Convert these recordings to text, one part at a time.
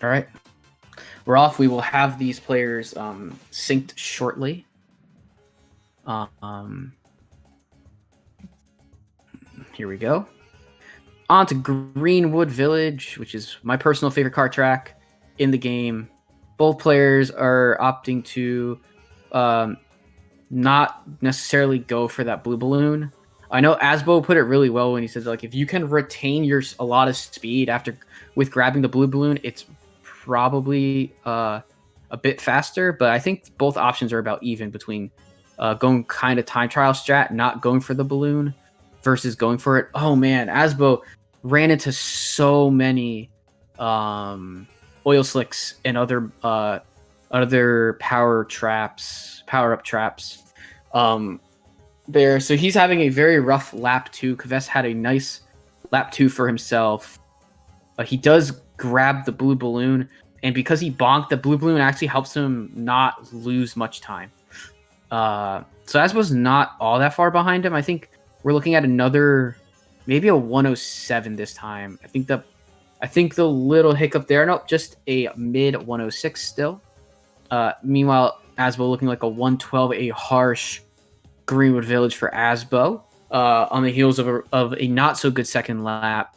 All right, we're off. We will have these players synced shortly. Here we go. On to Greenwood Village, which is my personal favorite car track in the game. Both players are opting to not necessarily go for that blue balloon. I know Asbo put it really well when he says, like, if you can retain a lot of speed with grabbing the blue balloon, it's probably a bit faster. But I think both options are about even between going kind of time trial strat, not going for the balloon, versus going for it. Oh man, Asbo ran into so many oil slicks and other power up traps there. So he's having a very rough lap 2. Kvess had a nice lap 2 for himself. He does grab the blue balloon, and because he bonked, the blue balloon actually helps him not lose much time. So Asbo's not all that far behind him. I think we're looking at maybe a 107 this time. I think the little hiccup there, no, just a mid 106 still. Meanwhile, Asbo looking like a 112, a harsh Greenwood Village for Asbo, on the heels of a not so good second lap.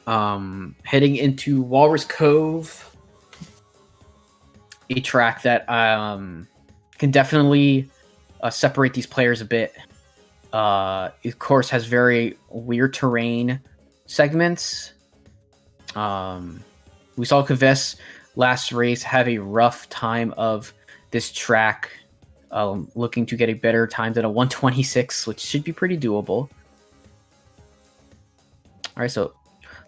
Heading into Walrus Cove, a track that can definitely separate these players a bit. Of course, has very weird terrain segments. We saw Kvess last race have a rough time of this track, looking to get a better time than a 126, which should be pretty doable. All right, so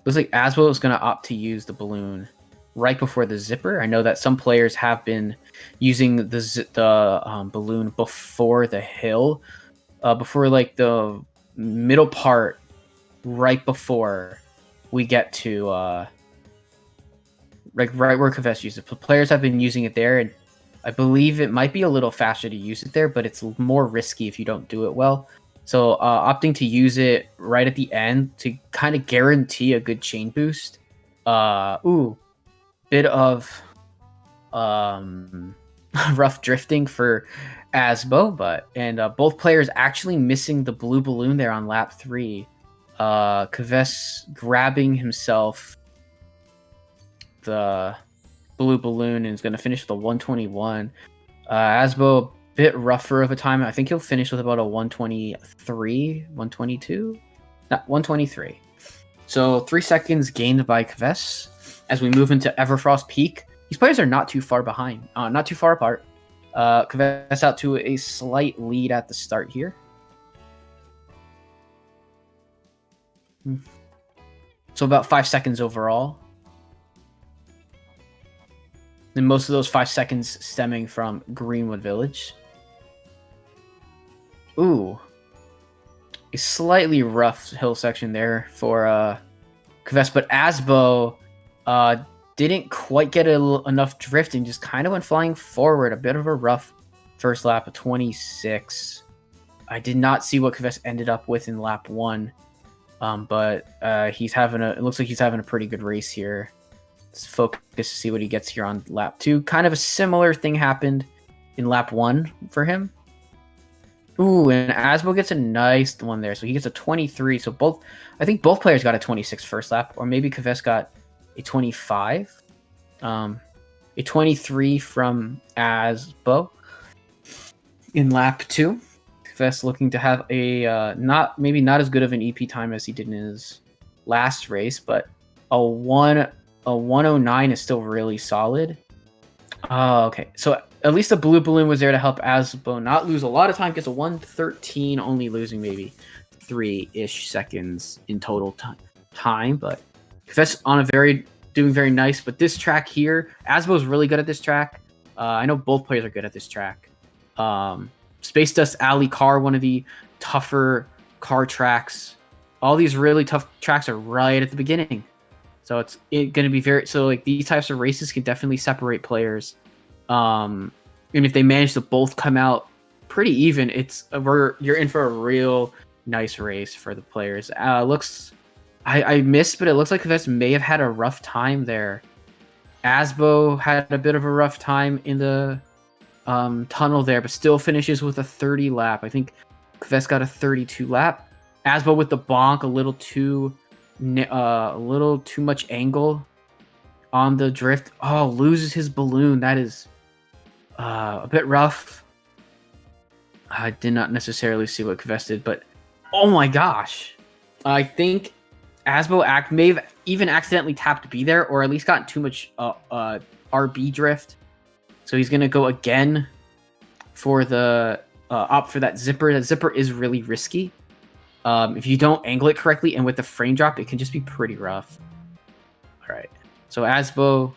looks like Asbo is going to opt to use the balloon right before the zipper. I know that some players have been using the balloon before the hill, before like the middle part, right before we get to right where Kvess uses it. Players have been using it there, and I believe it might be a little faster to use it there, but it's more risky if you don't do it well. So opting to use it right at the end to kind of guarantee a good chain boost. Bit of rough drifting for Asbo, and both players actually missing the blue balloon there on lap 3. Kvess grabbing himself the blue balloon and is going to finish with a 121. Asbo, a bit rougher of a time. I think he'll finish with about a 123, 122? Not 123. So 3 seconds gained by Kvess. As we move into Everfrost Peak, these players are not too far behind, not too far apart. Kvess out to a slight lead at the start here. So about 5 seconds overall. And most of those 5 seconds stemming from Greenwood Village. A slightly rough hill section there for Kvess, but Asbo didn't quite get enough drift and just kind of went flying forward. A bit of a rough first lap of 26. I did not see what Kvess ended up with in lap 1, but it looks like he's having a pretty good race here. Let's focus to see what he gets here on lap 2. Kind of a similar thing happened in lap 1 for him. And Asbo gets a nice one there. So he gets a 23. So I think both players got a 26 first lap, or maybe Kvess got a 25. A 23 from Asbo in lap 2. Kvess looking to have a not as good of an EP time as he did in his last race, but a 109 is still really solid. Okay, so at least the blue balloon was there to help Asbo not lose a lot of time. Gets a 113, only losing maybe 3-ish seconds in total time. But Kvess doing very nice. But this track here, Asbo's really good at this track. I know both players are good at this track. Space Dust Alley Car, one of the tougher car tracks. All these really tough tracks are right at the beginning. So it's going to be these types of races can definitely separate players. And if they manage to both come out pretty even, you're in for a real nice race for the players. I missed, but it looks like Kvess may have had a rough time there Asbo had a bit of a rough time in the tunnel there, but still finishes with a 30 lap. I think Kves got a 32 lap. Asbo with the bonk, a little too much angle on the drift. Oh, loses his balloon. That is a bit rough. I did not necessarily see what Kves did, but oh my gosh. I think Asbo may have even accidentally tapped B there, or at least gotten too much RB drift. So he's going to go again for the opt for that zipper. That zipper is really risky. If you don't angle it correctly and with the frame drop, it can just be pretty rough. All right. So Asbo,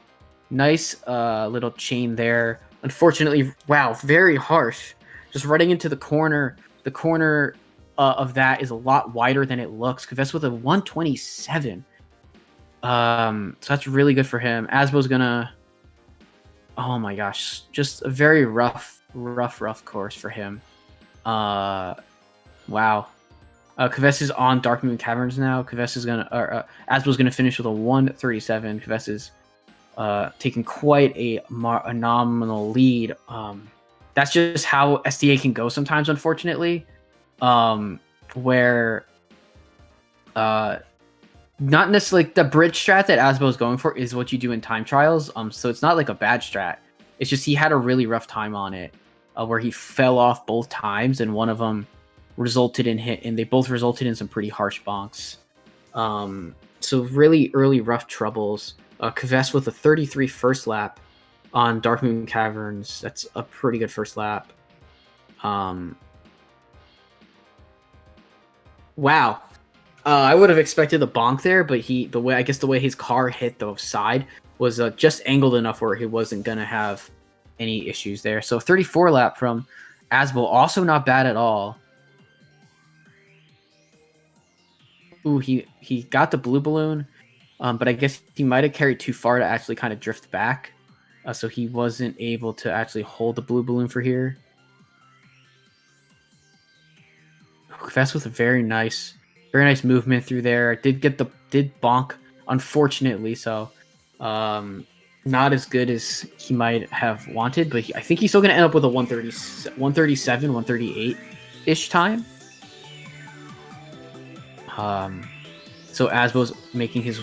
nice little chain there. Unfortunately, wow, very harsh. Just running into the corner. The corner of that is a lot wider than it looks. Kves with a 127. So that's really good for him. Asbo's gonna. Oh my gosh, just a very rough course for him. Wow. Kves is on Dark Moon Caverns now. Kves is gonna, Asbo's gonna finish with a 137. Kves is taking quite a nominal lead. That's just how SDA can go sometimes, unfortunately. Where not necessarily like the bridge strat that Asbo is going for is what you do in time trials. So it's not like a bad strat. It's just he had a really rough time on it, where he fell off both times, and one of them resulted in hit, and they both resulted in some pretty harsh bonks. So really early rough troubles. Kves with a 33 first lap on Dark Moon Caverns. That's a pretty good first lap. Wow. I would have expected the bonk there, but the way his car hit the side was just angled enough where he wasn't gonna have any issues there. So 34 lap from Asbo, also not bad at all. Ooh, he got the blue balloon, but I guess he might have carried too far to actually kind of drift back, so he wasn't able to actually hold the blue balloon for here. Kves with a very nice movement through there. Did bonk, unfortunately, so not as good as he might have wanted, but I think he's still going to end up with a 137, 138-ish time. So Asbo's making his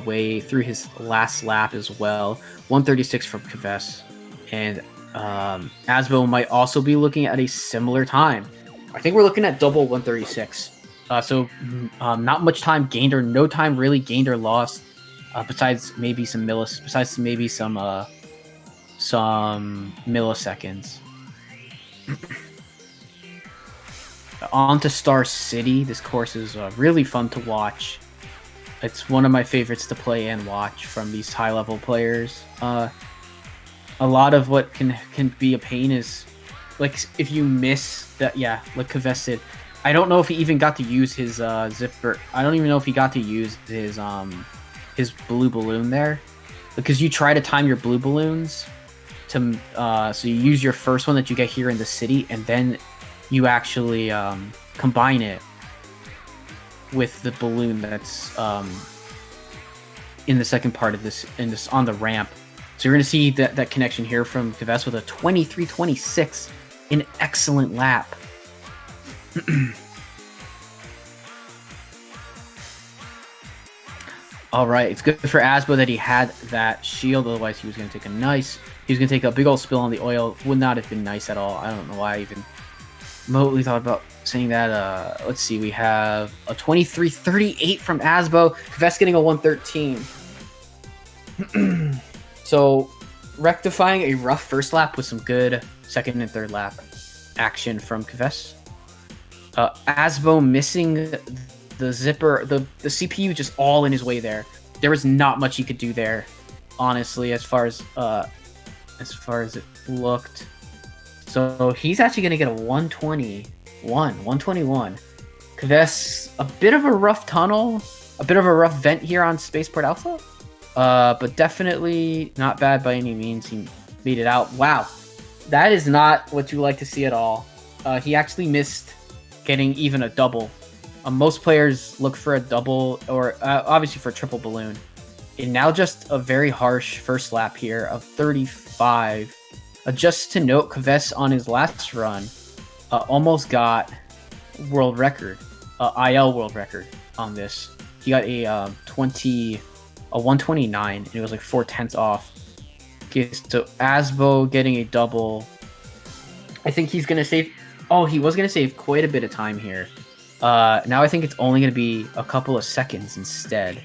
way through his last lap as well. 136 from Kves. And Asbo might also be looking at a similar time. I think we're looking at double 136. So not much time gained, or no time really gained or lost, besides maybe some milliseconds. On to Star City. This course is really fun to watch. It's one of my favorites to play and watch from these high-level players. A lot of what can be a pain is, like, if you miss that, like Kves did. I don't know if he even got to use his zipper. I don't even know if he got to use his blue balloon there, because you try to time your blue balloons to so you use your first one that you get here in the city, and then you actually combine it with the balloon that's in the second part of this on the ramp. So you're going to see that connection here from Kves with a 23.26, an excellent lap. All right, it's good for Asbo that he had that shield. Otherwise, he was going to take a big old spill on the oil. Would not have been nice at all. I don't know why I even remotely thought about saying that. Let's see, we have a 23.38 from Asbo. Kves getting a 113. So rectifying a rough first lap with some good second and third lap action from Kves. Asbo missing the zipper, the CPU just all in his way there. There was not much he could do there, honestly, as far as it looked. So he's actually going to get a 121. Kves, a bit of a rough tunnel, a bit of a rough vent here on Spaceport Alpha, but definitely not bad by any means. He made it out. Wow, that is not what you like to see at all. He actually missed getting even a double. Most players look for a double, or obviously for a triple balloon. And now just a very harsh first lap here of 35. Just to note, Kves on his last run almost got world record, IL world record on this. He got a 129, and it was like 4/10 off. Okay, so Asbo getting a double. I think he's gonna save. Oh, he was gonna save quite a bit of time here. Now I think it's only gonna be a couple of seconds instead.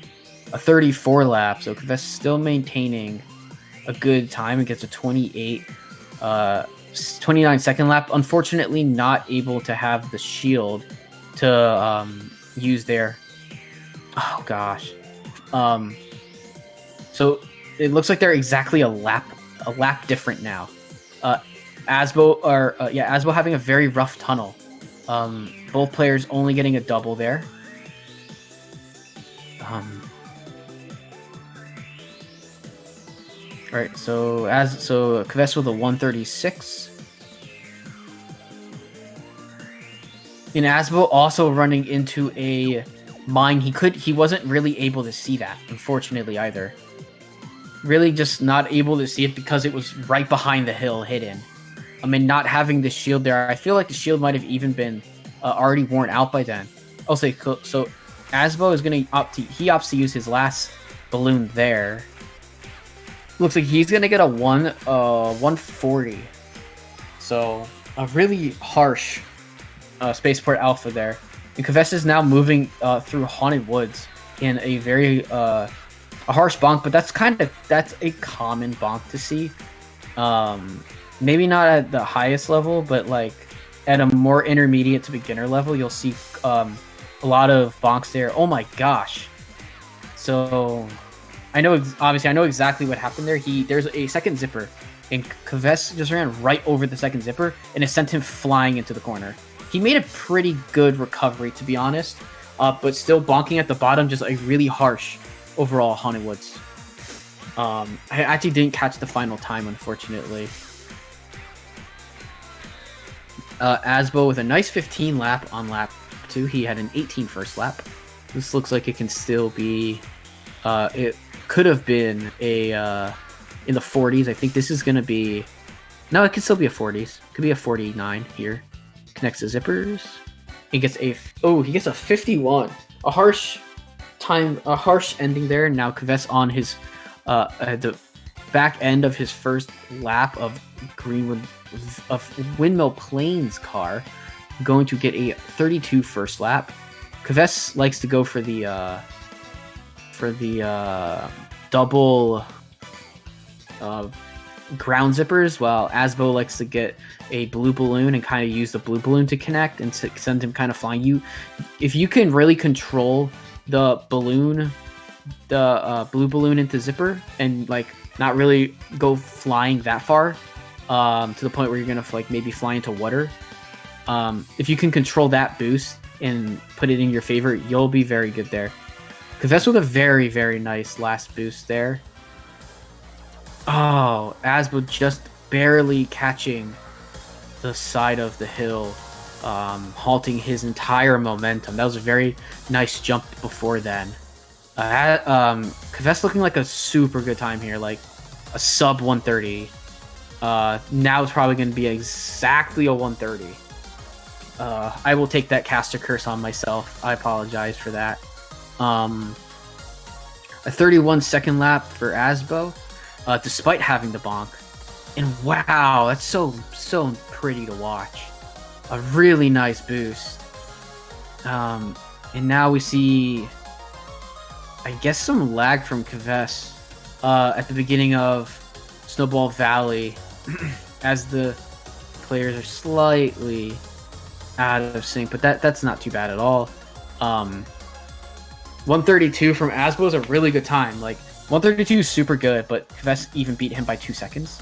A 34 lap, so Kves still maintaining a good time. It gets a 28, 29 second lap. Unfortunately, not able to have the shield to use there. Oh gosh. So it looks like they're exactly a lap different now. Asbo having a very rough tunnel. Both players only getting a double there. All right, so Kves with a 136. And Asbo also running into a mine. He wasn't really able to see that, unfortunately, either. Really just not able to see it because it was right behind the hill, hidden. I mean, not having the shield there, I feel like the shield might have even been already worn out by then. I'll say, so Asbo is going to opts to use his last balloon there. Looks like he's going to get a 140. So a really harsh Spaceport Alpha there. And Kves is now moving through Haunted Woods in a very a harsh bonk, but that's a common bonk to see. Maybe not at the highest level, but like at a more intermediate to beginner level, you'll see a lot of bonks there. Oh my gosh! So I know exactly what happened there. There's a second zipper, and Kves just ran right over the second zipper, and it sent him flying into the corner. He made a pretty good recovery, to be honest, but still bonking at the bottom, just a really harsh overall Haunted Woods. I actually didn't catch the final time, unfortunately. Asbo with a nice 15 lap on lap 2. He had an 18 first lap. This looks like it can still be... it could have been a in the 40s. I think this is going to be... No, it could still be a 40s. It could be a 49 here. Connects the zippers. He gets a 51. A harsh ending there. Now Kves on his the back end of his first lap of Windmill Plains car, going to get a 32 first lap. Kves likes to go for the double ground zippers, while Asbo likes to get a blue balloon and kind of use the blue balloon to connect and to send him kind of flying. If you can really control the balloon, the blue balloon into zipper, and like not really go flying that far, to the point where you're gonna like maybe fly into water. If you can control that boost and put it in your favor, you'll be very good there. Kves with a very, very nice last boost there. Oh, Asbo just barely catching the side of the hill, halting his entire momentum. That was a very nice jump before then. Kves looking like a super good time here, like a sub 130. Now it's probably going to be exactly a 130. I will take that caster curse on myself. I apologize for that. A 31 second lap for Asbo, despite having the bonk. And wow, that's so pretty to watch. A really nice boost. And now we see, I guess, some lag from Kves at the beginning of Snowball Valley as the players are slightly out of sync, but that's not too bad at all. 132 from Asbo is a really good time. Like 132 is super good, but Kves even beat him by 2 seconds.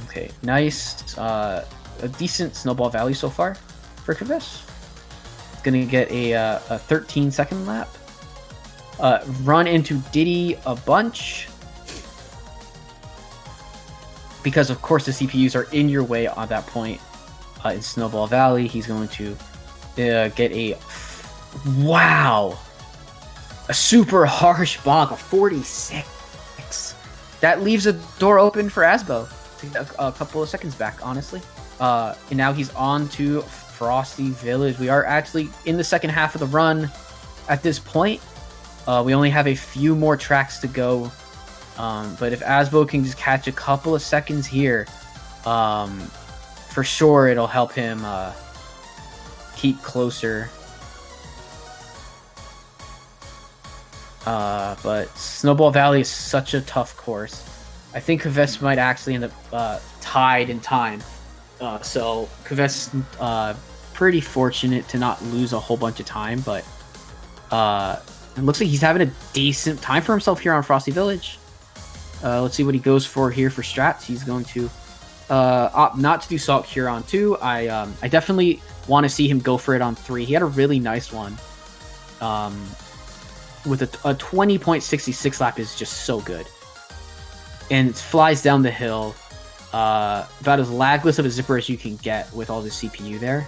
Okay, nice. A decent Snowball Valley so far for Kves. Gonna get a 13 second lap. Run into Diddy a bunch, because of course the CPUs are in your way on that point. In Snowball Valley, he's going to get a... Wow! A super harsh bonk, a 46. That leaves a door open for Asbo to get a couple of seconds back, honestly. And now he's on to Frosty Village. We are actually in the second half of the run at this point. We only have a few more tracks to go. But if Asbo can just catch a couple of seconds here, for sure it'll help him keep closer. But Snowball Valley is such a tough course. I think Kvess might actually end up tied in time. So Kvess pretty fortunate to not lose a whole bunch of time, but it looks like he's having a decent time for himself here on Frosty Village. Let's see what he goes for here for strats. He's going to opt not to do Salt Cure on 2. I definitely want to see him go for it on 3. He had a really nice one. With a 20.66 lap is just so good. And it flies down the hill. About as lagless of a zipper as you can get with all the CPU there.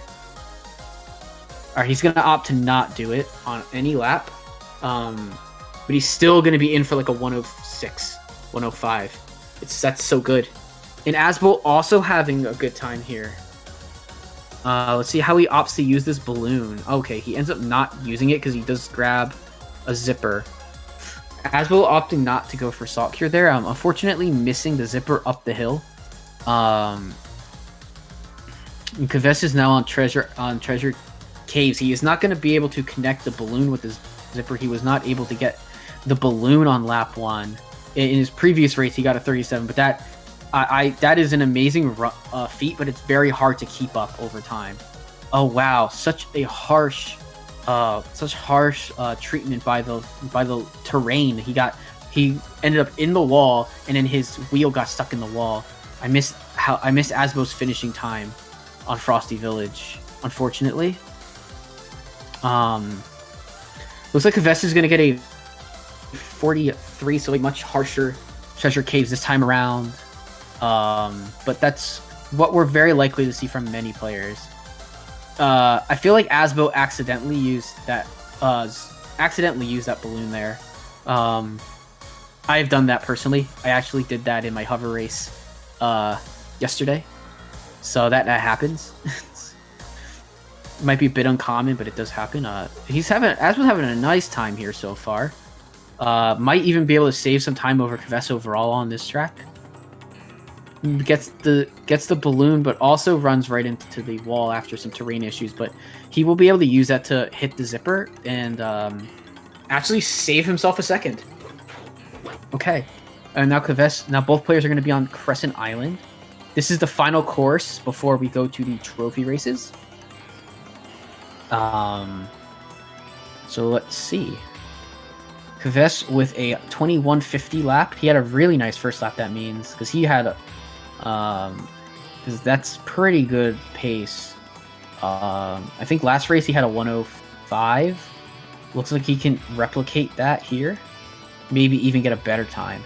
Alright, he's going to opt to not do it on any lap. But he's still going to be in for like a 106, 105. That's so good. And Asbo also having a good time here. Let's see how he opts to use this balloon. Okay, he ends up not using it because he does grab a zipper. Asbo opting not to go for Salt Cure there. Unfortunately missing the zipper up the hill. Kvess is now on Treasure Caves. He is not going to be able to connect the balloon with his zipper. He was not able to get the balloon on lap 1. In his previous race, he got a 37, but that is an amazing feat, but it's very hard to keep up over time. Oh wow, such harsh treatment by the terrain. He ended up in the wall, and then his wheel got stuck in the wall. I missed Asbo's finishing time on Frosty Village, unfortunately. Looks like Kvess is gonna get a 43, so a much harsher Treasure Caves this time around. But that's what we're very likely to see from many players. I feel like Asbo accidentally used that balloon there. I've done that personally. I actually did that in my hover race yesterday. So that happens. It might be a bit uncommon, but it does happen. Asbo's having a nice time here so far. Might even be able to save some time over Kvess overall on this track. Gets the balloon, but also runs right into the wall after some terrain issues. But he will be able to use that to hit the zipper and actually save himself a second. Okay, and now Now both players are going to be on Crescent Island. This is the final course before we go to the trophy races. So let's see. Kvess with a 21:50 lap. He had a really nice first lap. That means because he had because that's pretty good pace. I think last race he had a 105. Looks like he can replicate that here. Maybe even get a better time.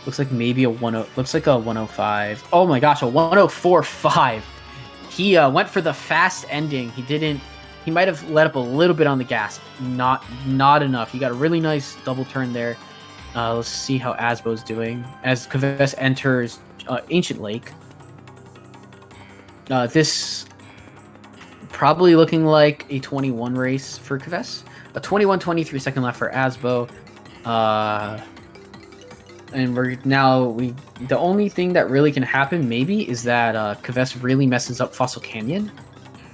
Looks like maybe looks like a 105. Oh my gosh, a 104.5. He went for the fast ending. He might have let up a little bit on the gas. Not enough. He got a really nice double turn there. Let's see how Asbo's doing as Kvess enters Ancient Lake. This probably looking like a 21 race for Kvess. A 21:23 second lap for Asbo. And the only thing that really can happen maybe is that Kvess really messes up Fossil Canyon.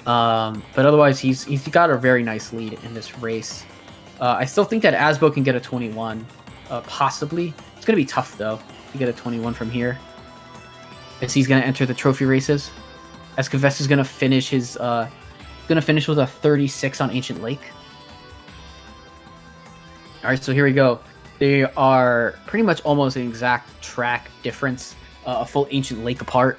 But otherwise he's got a very nice lead in this race. I still think that Asbo can get a 21, possibly. It's gonna be tough though to get a 21 from here, as he's gonna enter the trophy races. As Kvess is gonna finish with a 36 on Ancient Lake. All right, so here we go. They are pretty much almost an exact track difference, a full Ancient Lake apart.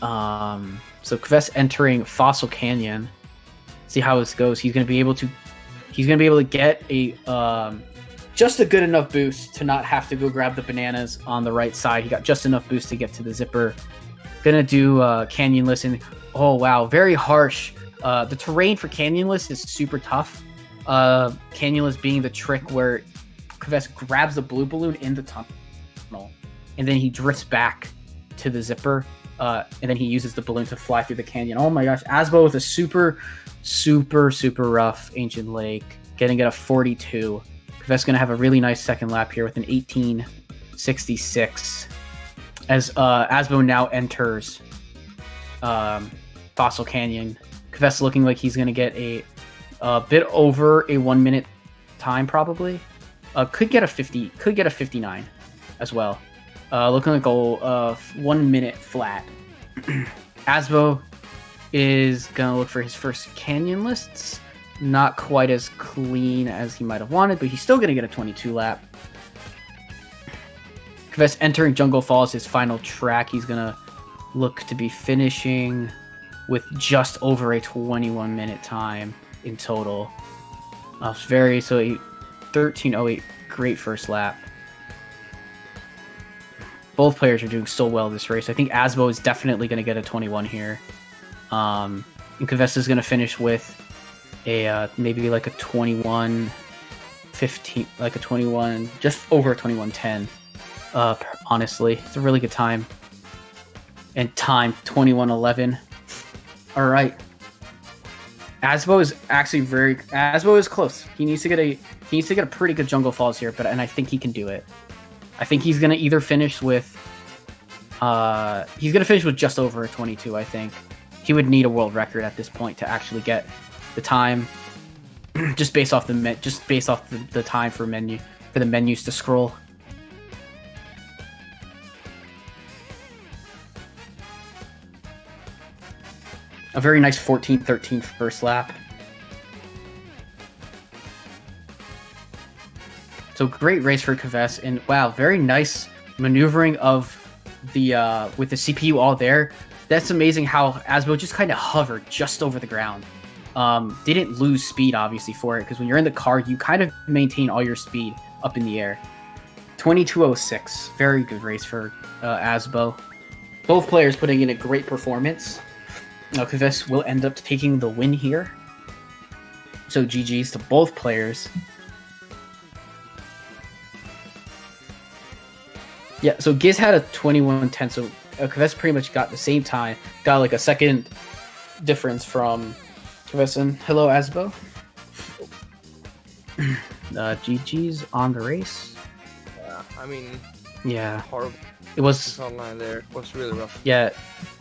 So Kvess entering Fossil Canyon. See how this goes. He's gonna be able to get a just a good enough boost to not have to go grab the bananas on the right side. He got just enough boost to get to the zipper. Gonna do Canyonless, and oh wow, very harsh. The terrain for Canyonless is super tough. Cannulus being the trick where Kvesk grabs the blue balloon in the tunnel, and then he drifts back to the zipper, and then he uses the balloon to fly through the canyon. Oh my gosh, Asbo with a super rough Ancient Lake, getting it a 42. Kvesk gonna have a really nice second lap here with an 18:66. As Asbo now enters Fossil Canyon, Kvesk looking like he's gonna get a bit over a 1 minute time, probably. Could get a 59 as well. Looking like a 1 minute flat. Asbo is gonna look for his first canyon lists. Not quite as clean as he might have wanted, but he's still gonna get a 22 lap. Kvesk entering Jungle Falls, his final track. He's gonna look to be finishing with just over a 21 minute time in total. It's 13:08, great first lap. Both players are doing so well this race. I think Asbo is definitely going to get a 21 here. And Kvesk is going to finish with a maybe like a 21:15, like a 21, just over a 21:10. Honestly, it's a really good time. And time 21:11. All right. Asbo is actually Asbo is close. He needs to get a pretty good Jungle Falls here, and I think he can do it. I think he's gonna either finish with just over a 22. I think he would need a world record at this point to actually get the time, just based off the time for the menus to scroll. A very nice 14:13 first lap. So great race for Kvesk, and wow, very nice maneuvering of the with the CPU all there. That's amazing how Asbo just kind of hovered just over the ground. Didn't lose speed obviously for it, because when you're in the car, you kind of maintain all your speed up in the air. 22:06, very good race for Asbo. Both players putting in a great performance. Now Kvesk will end up taking the win here. So GG's to both players. Yeah, so Giz had a 21:10, so Kvesk pretty much got the same time. Got like a second difference from Kvesk. And hello, Asbo. GG's on the race. Yeah, I mean... Yeah. Horrible. It was... online there was really rough. Yeah.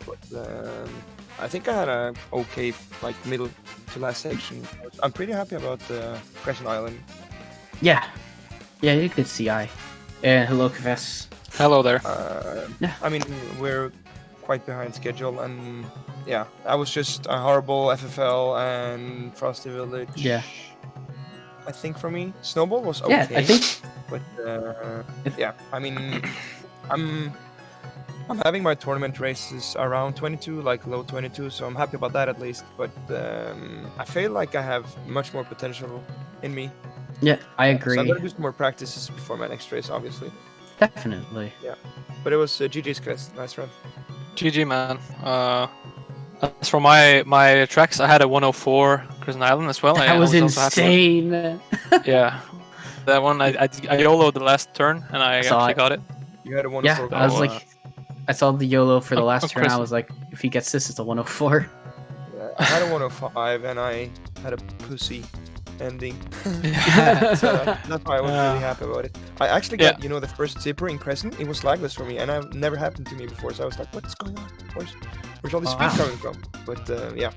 But, I think I had a okay, like, middle to last section. I'm pretty happy about Crescent Island. Yeah. Yeah, you could CI. And hello, Kvesk. Hello there. Yeah. I mean, we're quite behind schedule, and yeah, I was just a horrible FFL and Frosty Village. Yeah. I think for me, Snowball was okay. Yeah, I think. But yeah, I mean, I'm having my tournament races around 22, like low 22, so I'm happy about that at least. But I feel like I have much more potential in me. Yeah, I agree. So I'm gonna do some more practices before my next race, obviously. Definitely. Yeah, but it was GG's Chris. Nice run. GG, man. As for my tracks, I had a 104 Crescent Island as well. That was insane. Yeah, that one I YOLO'd the last turn and I actually got it. You had a 104. Yeah, I was like, I saw the YOLO for the last turn. Chris. I was like, if he gets this, it's a 104. Yeah, I had a 105 and I had a pussy ending. Yeah. So that's why I was really happy about it. I actually got, the first zipper in Crescent. It was lagless for me, and it never happened to me before. So I was like, "What's going on? Where's all this speed coming from?" But yeah.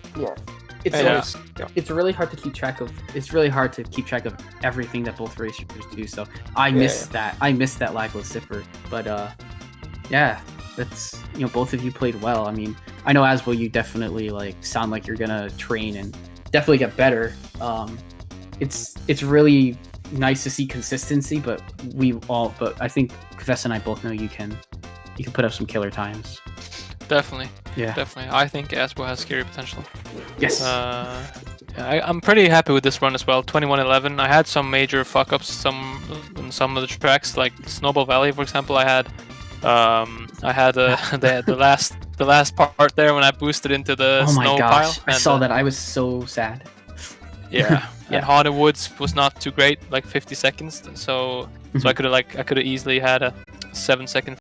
It's really hard to keep track of. It's really hard to keep track of everything that both racers do. So I missed that. I missed that lagless zipper. But yeah, that's both of you played well. I mean, I know Asbo, you definitely sound like you're gonna train and definitely get better. It's really nice to see consistency, but I think Kvesk and I both know you can put up some killer times. Definitely. Yeah. Definitely. I think Asbo has scary potential. Yes. I'm pretty happy with this run as well. 21:11. I had some major fuck ups in some of the tracks, like Snowball Valley, for example. I had the last part there when I boosted into the snow pile. I saw that. I was so sad. Yeah. Yeah. And Haunted Woods was not too great, like 50 seconds. So I could have easily had a 7-second